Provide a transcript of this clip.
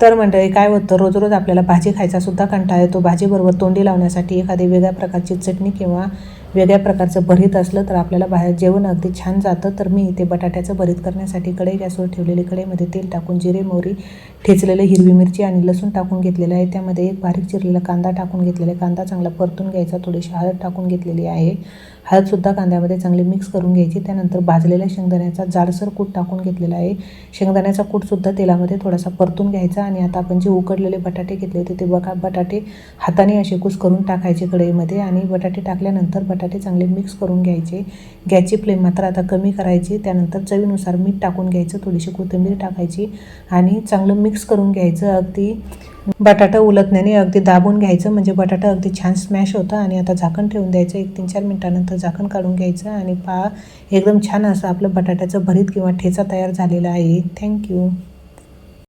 तर मंडळी काय होतं, रोज रोज आपल्याला भाजी खायचा सुद्धा कंटाळा येतो. भाजीबरोबर तोंडी लावण्यासाठी एखादी वेगळ्या प्रकारची चटणी किंवा वेगळ्या प्रकारचं भरीत असलं तर आपल्याला बाहेर जेवण अगदी छान जातं. तर मी इथे बटाट्याचं भरीत करण्यासाठी कढई गॅसवर ठेवलेली, कढईमध्ये तेल टाकून जिरे, मोहरी, ठेचलेले हिरवी मिरची आणि लसूण टाकून घेतलेलं आहे. त्यामध्ये एक बारीक चिरलेला कांदा टाकून घेतलेला आहे. कांदा चांगला परतून घ्यायचा. थोडीशी हळद टाकून घेतलेली आहे. हळदसुद्धा कांद्यामध्ये चांगली मिक्स करून घ्यायची. त्यानंतर भाजलेल्या शेंगदाण्याचा जाडसर कूट टाकून घेतलेला आहे. शेंगदाण्याचा कूटसुद्धा तेलामध्ये थोडासा परतून घ्यायचा आणि आता आपण जे उकडलेले बटाटे घेतले होते ते बटाटे हाताने असे कुस्करून टाकायचे कढईमध्ये आणि बटाटे टाकल्यानंतर बटाटे चांगले मिक्स करून घ्यायचे. गॅसची फ्लेम मात्र आता कमी करायची. त्यानंतर चवीनुसार मीठ टाकून घ्यायचं, थोडीशी कोथिंबीर टाकायची आणि चांगलं मिक्स करून घ्यायचं. अगदी बटाटा उलटण्याने अगदी दाबून घ्यायचं, म्हणजे बटाटा अगदी छान स्मॅश होतं. आणि आता झाकण ठेवून द्यायचं. 1-3-4 मिनिटानंतर झाकण काढून घ्यायचं आणि एकदम छान असं आपलं बटाट्याचं भरीत किंवा ठेचा तयार झालेला आहे. थँक्यू.